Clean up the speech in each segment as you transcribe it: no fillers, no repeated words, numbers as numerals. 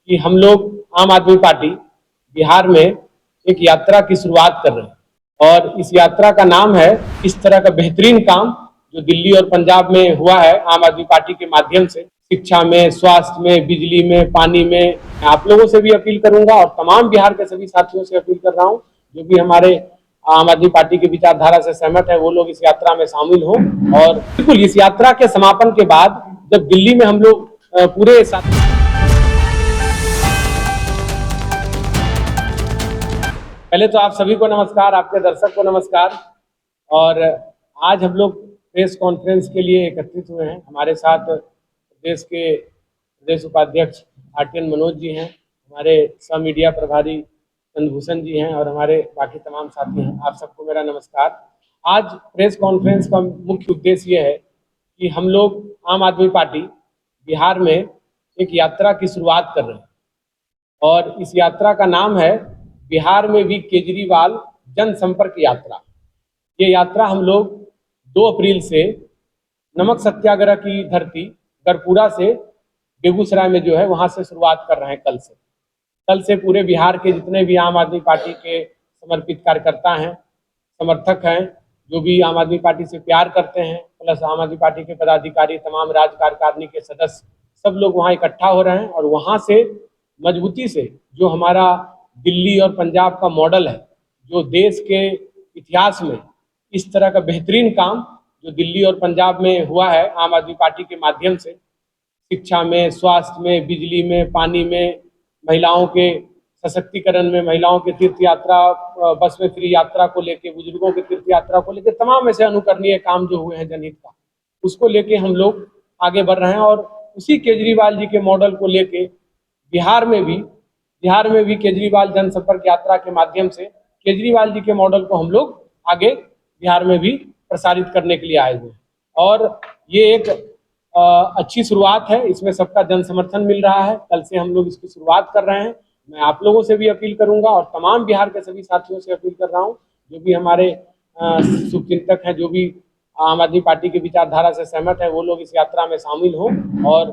कि हम लोग आम आदमी पार्टी बिहार में एक यात्रा की शुरुआत कर रहे हैं और इस यात्रा का नाम है इस तरह का बेहतरीन काम जो दिल्ली और पंजाब में हुआ है आम आदमी पार्टी के माध्यम से, शिक्षा में, स्वास्थ्य में, बिजली में, पानी में। आप लोगों से भी अपील करूंगा और तमाम बिहार के सभी साथियों से अपील कर रहा हूं जो भी हमारे आम आदमी पार्टी की विचारधारा से सहमत है वो लोग इस यात्रा में शामिल हों। और बिल्कुल इस यात्रा के समापन के बाद जब दिल्ली में हम लोग पूरे साथ पहले तो आप सभी को नमस्कार, आपके दर्शक को नमस्कार। और आज हम लोग प्रेस कॉन्फ्रेंस के लिए एकत्रित हुए हैं। हमारे साथ देश के प्रदेश उपाध्यक्ष आरटीएन मनोज जी हैं, हमारे सह मीडिया प्रभारी चंद्रभूषण जी हैं और हमारे बाकी तमाम साथी हैं। आप सबको मेरा नमस्कार। आज प्रेस कॉन्फ्रेंस का मुख्य उद्देश्य ये है कि हम लोग आम आदमी पार्टी बिहार में एक यात्रा की शुरुआत कर रहे हैं और इस यात्रा का नाम है बिहार में भी केजरीवाल जनसंपर्क यात्रा। ये यात्रा हम लोग 2 अप्रैल से नमक सत्याग्रह की धरती गरपुरा से बेगूसराय में जो है वहां से शुरुआत कर रहे हैं। कल से पूरे बिहार के जितने भी आम आदमी पार्टी के समर्पित कार्यकर्ता हैं, समर्थक हैं, जो भी आम आदमी पार्टी से प्यार करते हैं, प्लस आम आदमी पार्टी के पदाधिकारी, तमाम राज्य कार्यकारिणी के सदस्य, सब लोग वहाँ इकट्ठा हो रहे हैं और वहाँ से मजबूती से जो हमारा दिल्ली और पंजाब का मॉडल है, जो देश के इतिहास में इस तरह का बेहतरीन काम जो दिल्ली और पंजाब में हुआ है आम आदमी पार्टी के माध्यम से, शिक्षा में, स्वास्थ्य में, बिजली में, पानी में, महिलाओं के सशक्तिकरण में, महिलाओं के तीर्थ यात्रा, बस में फ्री यात्रा को लेके, बुजुर्गों के तीर्थ यात्रा को लेके, तमाम ऐसे अनुकरणीय काम जो हुए हैं जनहित का, उसको लेके हम लोग आगे बढ़ रहे हैं। और उसी केजरीवाल जी के मॉडल को लेके बिहार में भी केजरीवाल जनसंपर्क यात्रा के माध्यम से केजरीवाल जी के मॉडल को हम लोग आगे बिहार में भी प्रसारित करने के लिए आए हुए हैं। और ये एक अच्छी शुरुआत है, इसमें सबका जन समर्थन मिल रहा है। कल से हम लोग इसकी शुरुआत कर रहे हैं। मैं आप लोगों से भी अपील करूंगा और तमाम बिहार के सभी साथियों से अपील कर रहा हूं जो भी हमारे शुभचिंतक हैं, जो भी आम आदमी पार्टी की विचारधारा से सहमत है वो लोग इस यात्रा में शामिल हों और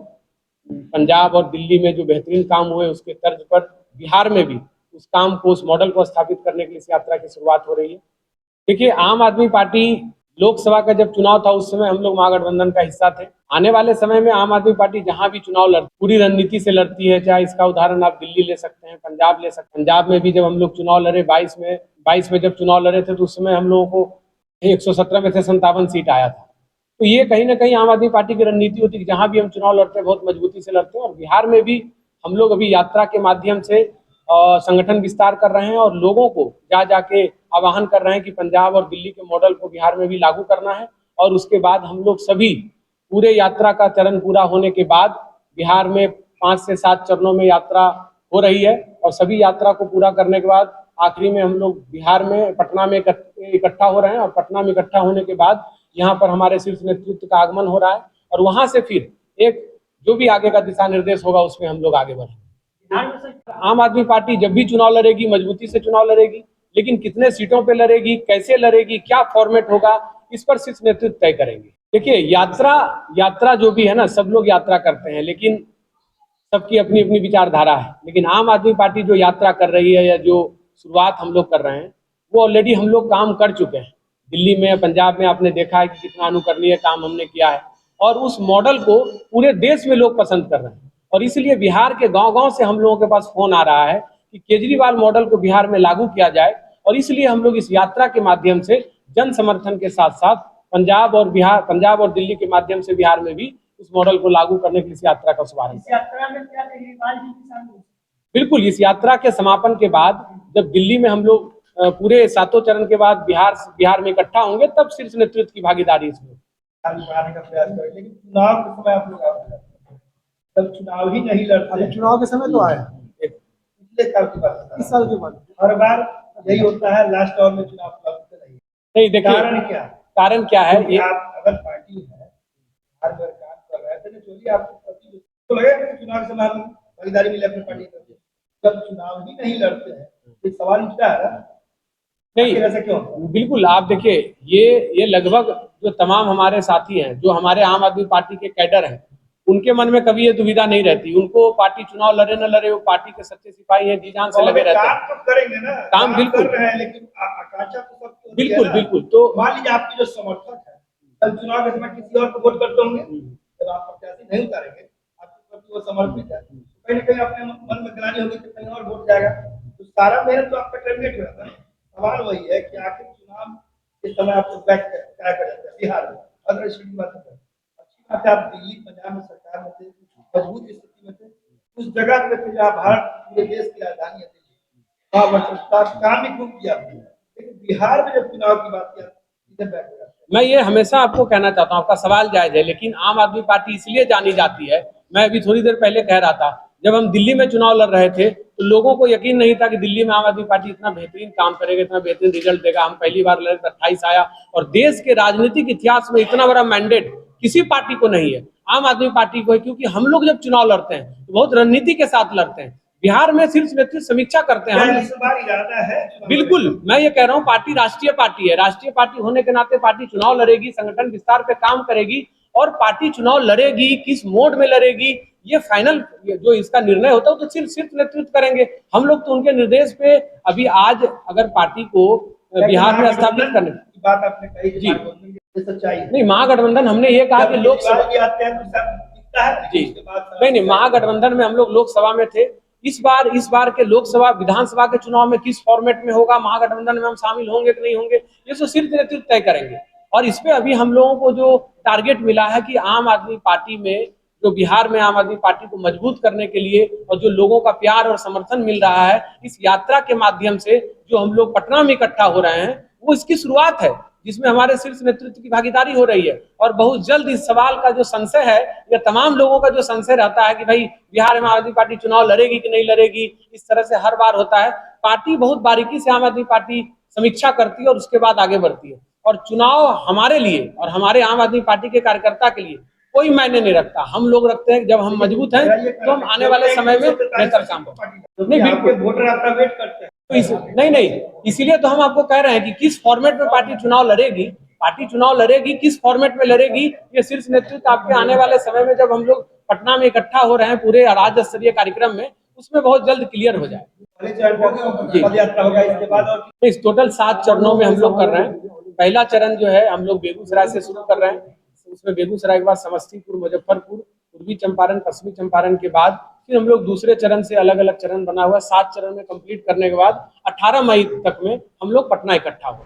पंजाब और दिल्ली में जो बेहतरीन काम हुए उसके तर्ज पर बिहार में भी उस काम को, उस मॉडल को स्थापित करने के लिए इस यात्रा की शुरुआत हो रही है। देखिए, आम आदमी पार्टी लोकसभा का जब चुनाव था उस समय हम लोग महागठबंधन का हिस्सा थे। आने वाले समय में आम आदमी पार्टी जहां भी चुनाव लड़ती, पूरी रणनीति से लड़ती है। चाहे इसका उदाहरण आप दिल्ली ले सकते हैं, पंजाब ले सकते हैं। पंजाब में भी जब हम लोग चुनाव लड़े 22 में जब चुनाव लड़े थे तो उस समय हम लोगों को 117 में से 57 सीट आया था। तो ये कहीं ना कहीं आम आदमी पार्टी की रणनीति होती है कि जहां भी हम चुनाव लड़ते हैं बहुत मजबूती से लड़ते हैं। और बिहार में भी हम लोग अभी यात्रा के माध्यम से संगठन विस्तार कर रहे हैं और लोगों को जाके आह्वान कर रहे हैं कि पंजाब और दिल्ली के मॉडल को बिहार में भी लागू करना है। और उसके बाद हम लोग सभी पूरे यात्रा का चरण पूरा होने के बाद बिहार में 5 से 7 चरणों में यात्रा हो रही है और सभी यात्रा को पूरा करने के बाद आखिरी में हम लोग बिहार में पटना में इकट्ठा हो रहे हैं। और पटना में इकट्ठा होने के बाद यहाँ पर हमारे शीर्ष नेतृत्व का आगमन हो रहा है और वहां से फिर एक जो भी आगे का दिशा निर्देश होगा उसमें हम लोग आगे बढ़ेंगे। आम आदमी पार्टी जब भी चुनाव लड़ेगी मजबूती से चुनाव लड़ेगी, लेकिन कितने सीटों पे लड़ेगी, कैसे लड़ेगी, क्या फॉर्मेट होगा, इस पर शीर्ष नेतृत्व तय करेंगे। देखिए, यात्रा जो भी है ना, सब लोग यात्रा करते हैं लेकिन सबकी अपनी अपनी विचारधारा है। लेकिन आम आदमी पार्टी जो यात्रा कर रही है या जो शुरुआत हम लोग कर रहे हैं वो ऑलरेडी हम लोग काम कर चुके हैं। दिल्ली में, पंजाब में आपने देखा है कि कितना अनुकरणीय काम हमने किया है और उस मॉडल को पूरे देश में लोग पसंद कर रहे हैं। और इसलिए बिहार के गांव-गांव से हम लोगों के पास फोन आ रहा है कि केजरीवाल मॉडल को बिहार में लागू किया जाए। और इसलिए हम लोग इस यात्रा के माध्यम से जन समर्थन के साथ साथ पंजाब और दिल्ली के माध्यम से बिहार में भी इस मॉडल को लागू करने के लिए इस यात्रा का शुभारंभ। बिल्कुल, इस यात्रा के समापन के बाद जब दिल्ली में हम लोग पूरे 7 चरण के बाद बिहार में इकट्ठा होंगे तब शीर्ष नेतृत्व की भागीदारी इसमें बढ़ाने का प्रयास करें। लेकिन चुनाव के समय आप लोग तब चुनाव ही नहीं लड़ते। चुनाव के समय तो आया पिछले साल की बात, इस साल की बात। हर बार यही होता है, लास्ट और में चुनाव नहीं। देखिए, कारण क्या है, ये आप अगर पार्टी है हर बार काम कर रहे थे चलिए आपको तो लगेगा चुनाव से हम भागीदारी मिले अपनी पार्टी को। जब चुनाव ही नहीं लड़ते हैं एक सवाल उठता है ना, नहीं ऐसा क्यों? बिल्कुल, आप देखिए ये लगभग जो तमाम हमारे साथी हैं, जो हमारे आम आदमी पार्टी के कैडर हैं, उनके मन में कभी ये दुविधा नहीं रहती। उनको पार्टी चुनाव लड़े न लड़े, वो पार्टी के सच्चे सिपाही हैं, जी जान से लगे रहते हैं। काम तो करेंगे ना, काम बिल्कुल कर रहे हैं, लेकिन आकांक्षा तो सबकी होती है बिल्कुल ना। बिल्कुल। तो मान लीजिए आपके जो समर्थक है कल चुनाव के समय किसी और को वोट करते होंगे, जब आप प्रत्याशी नहीं उतारेंगे, आपके प्रति वो समर्पित है, कहीं ना कहीं अपने मन में ग्लानि होगी कि कहीं और वोट जाएगा, तो सारा मेहनत तो आपका टर्मिनेट हो जाता है। सवाल वही है कि आखिर चुनाव के समय आपको क्या क्या कर जाता है बिहार में। अगर स्थिति की बात करें, अच्छी बात है, आप दिल्ली पंजाब में सरकार में थे, मजबूत स्थिति में थे, उस जगह पे थे जहाँ भारत पूरे देश की राजधानी है दिल्ली, वहाँ वर्चस्व काम भी खूब किया, लेकिन बिहार में जब चुनाव की बात किया इधर बैठ गया। मैं ये हमेशा आपको कहना चाहता हूँ, आपका सवाल जायज है, लेकिन आम आदमी पार्टी इसलिए जानी जाती है, मैं अभी थोड़ी देर पहले कह रहा था, जब हम दिल्ली में चुनाव लड़ रहे थे तो लोगों को यकीन नहीं था कि दिल्ली में आम आदमी पार्टी इतना बेहतरीन काम करेगा, इतना बेहतरीन रिजल्ट देगा। हम पहली बार लड़े, 28 आया, और देश के राजनीतिक इतिहास में इतना बड़ा मैंडेट किसी पार्टी को नहीं है, आम आदमी पार्टी को है। क्योंकि हम लोग जब चुनाव लड़ते हैं तो बहुत रणनीति के साथ लड़ते हैं। बिहार में सिर्फ नेतृत्व समीक्षा करते हैं हम। इस बार इरादा है बिल्कुल, मैं ये कह रहा हूँ, पार्टी राष्ट्रीय पार्टी है, राष्ट्रीय पार्टी होने के नाते पार्टी चुनाव लड़ेगी, संगठन विस्तार पे काम करेगी, और पार्टी चुनाव लड़ेगी, किस मोड में लड़ेगी, ये फाइनल जो इसका निर्णय होता है तो सिर्फ नेतृत्व करेंगे हम लोग। तो उनके निर्देश पे अभी आज अगर पार्टी को बिहार में स्थापित करने की बात आपने कही जी, सच्चाई नहीं, महागठबंधन हमने ये कहा कि लोकसभा जी, नहीं, महागठबंधन में हम लोग लोकसभा में थे। इस बार के लोकसभा विधानसभा के चुनाव में किस फॉर्मेट में होगा, महागठबंधन में हम शामिल होंगे कि नहीं होंगे, ये तो सिर्फ नेतृत्व तय करेंगे। और इस पे अभी हम लोगों को जो टारगेट मिला है कि आम आदमी पार्टी में, जो बिहार में आम आदमी पार्टी को मजबूत करने के लिए, और जो लोगों का प्यार और समर्थन मिल रहा है इस यात्रा के माध्यम से, जो हम लोग पटना में इकट्ठा हो रहे हैं, वो इसकी शुरुआत है, जिसमें हमारे शीर्ष नेतृत्व की भागीदारी हो रही है। और बहुत जल्द इस सवाल का जो संशय है, या तमाम लोगों का जो संशय रहता है कि भाई बिहार में आम आदमी पार्टी चुनाव लड़ेगी कि नहीं लड़ेगी, इस तरह से हर बार होता है। पार्टी बहुत बारीकी से आम आदमी पार्टी समीक्षा करती है और उसके बाद आगे बढ़ती है। और चुनाव हमारे लिए और हमारे आम आदमी पार्टी के कार्यकर्ता के लिए कोई मायने नहीं रखता। हम लोग रखते हैं जब हम मजबूत हैं तो हम आने वाले समय में बेहतर काम करेंगे। नहीं, बिल्कुल, वोटर आपका वेट करते हैं। तो नहीं, इसीलिए तो हम आपको कह रहे हैं कि किस फॉर्मेट में पार्टी चुनाव लड़ेगी, किस फॉर्मेट में लड़ेगी, ये शीर्ष नेतृत्व आपके आने वाले समय में, जब हम लोग पटना में इकट्ठा हो रहे हैं पूरे राज्य स्तरीय कार्यक्रम में, उसमें बहुत जल्द क्लियर हो जाए। इस टोटल 7 चरणों में हम लोग कर रहे हैं। पहला चरण जो है हम लोग बेगूसराय से शुरू कर रहे हैं, उसमें बेगूसराय के बाद समस्तीपुर, मुजफ्फरपुर, पूर्वी चंपारण, पश्चिमी चंपारण के बाद फिर हम लोग दूसरे चरण से, अलग अलग चरण बना हुआ 7 चरण में कंप्लीट करने के बाद 18 मई तक में हम लोग पटना इकट्ठा हो।